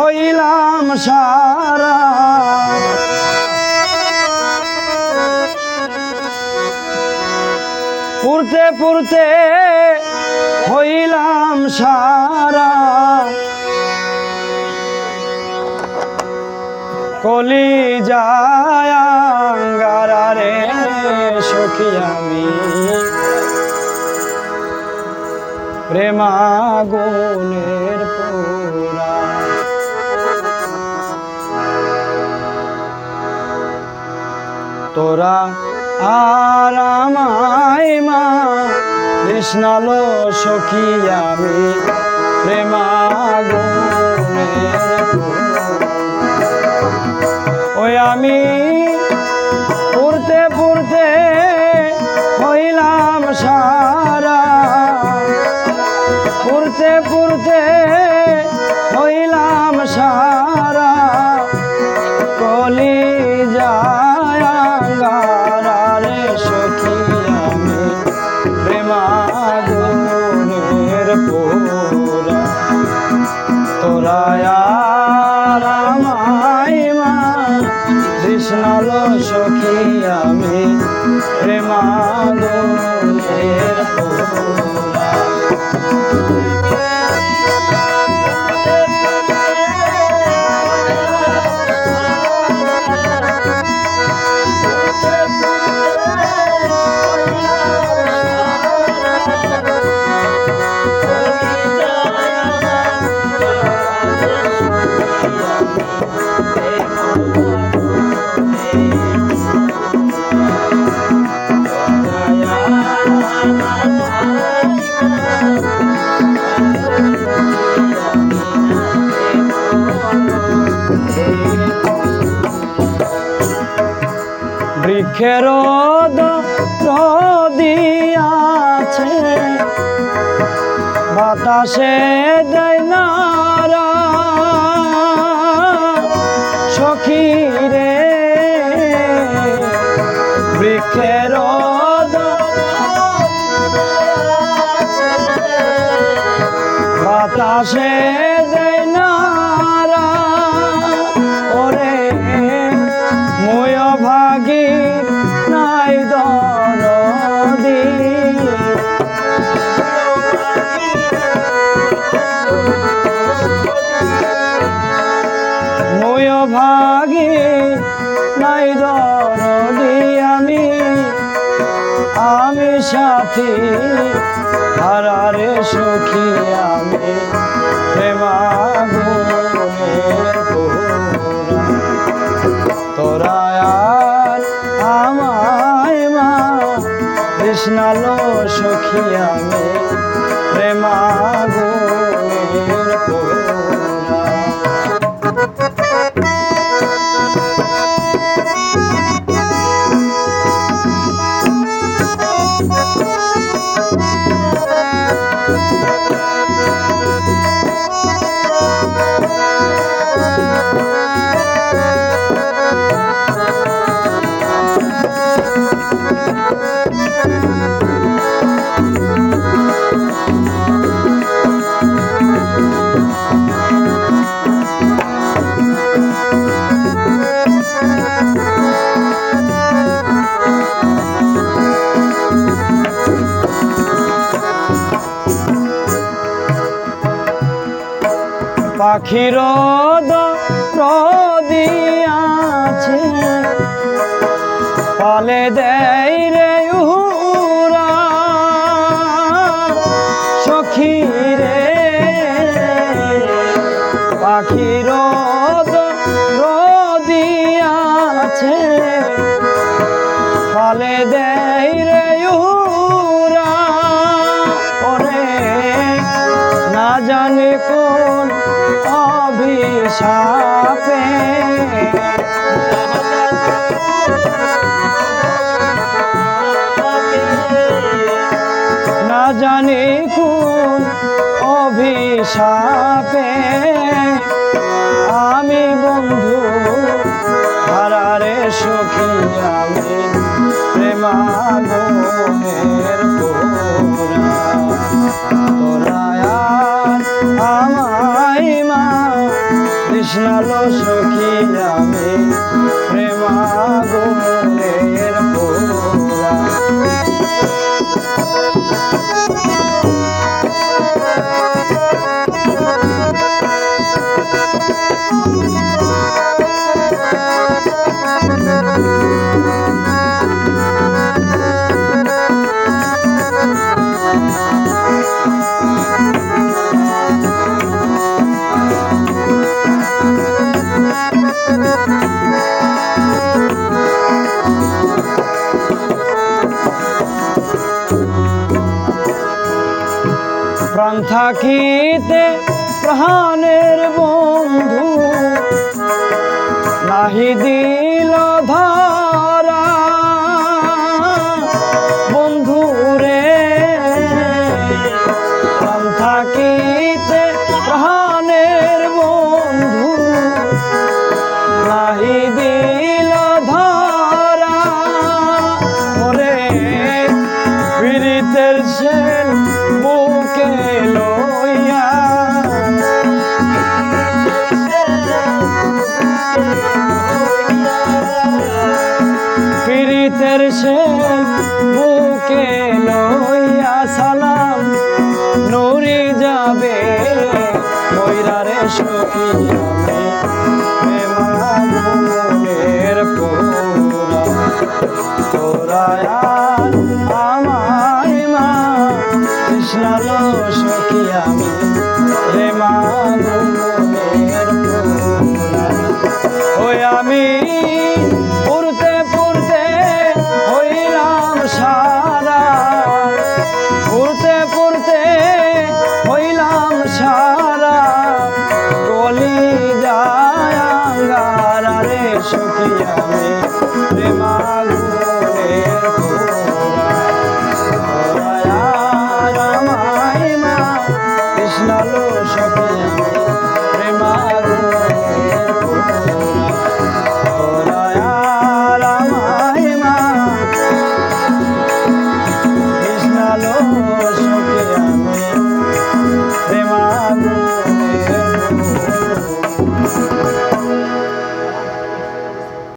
হইলাম সারা পুরতে পুরতে হইলাম সারা কলি যায় আঙ্গারে সখী আমি প্রেমাগুনের পোড়া তোরা আর আমায় মা কৃষ্ণালো সখী আমি প্রেমাগুনের পোড়া ওই আমি পুরতে পুরতে হইলাম সারা পুরতে পুরতে হইলাম সারা কলি যায় আঙ্গারে সখী আমি প্রেমাগুনের পোড়া তোরা আর আমায় মা কৃষ্ণালো সখী আমি প্রেমাগুনের পোড়া বৃক্ষের দিয়াছে বাতাসে দেয় নারা সখী রে বৃক্ষের বাতাসে দেয় নারা ওরে মই ভাগি নাই দরদি মই ভাগি নাই দরদি আমি সাথী হারারে সখী আমি প্রেমাগুনের পোড়া তোরা আর আমায় মা কৃষ্ণালো সখী আমি প্রেমাগুনের পোড়া পাখির দিয়াছে পালে দেয় রে উরা সখী রে পাখির দিয়াছে পালে দেয় রে উরা ওরে না জানি কোন অভিশাপে না জানি কোন অভিশাপে আমি বন্ধু হারারে সখী আমি প্রেমাগুনের পোড়া তোরা আমায় মা তৃষ্ণালো সখী আমি প্রেমাগুনের পোড়া। প্রাণ থাকিতে প্রাণের বন্ধু নাহি দিল ধরা। বন্ধু রে প্রাণ থাকিতে প্রাণের বন্ধু নাহি দিল ধরা। ওরে পীড়িতের শেল বুকে লইয়া পীড়িতের শেল বুকে লইয়া সালাম নুরি যাবে ময়রারে সখী আমি প্রেমাগুনের পোড়া। তোরা আর আমায় মা তৃষ্ণালো সখী আমি প্রেমাগুনের পোড়া। ওই আমি পড়তে পড়তে হইলাম সারা, পড়তে পড়তে হইলাম সারা। কলি যায় আঙ্গারা রে সখী আমি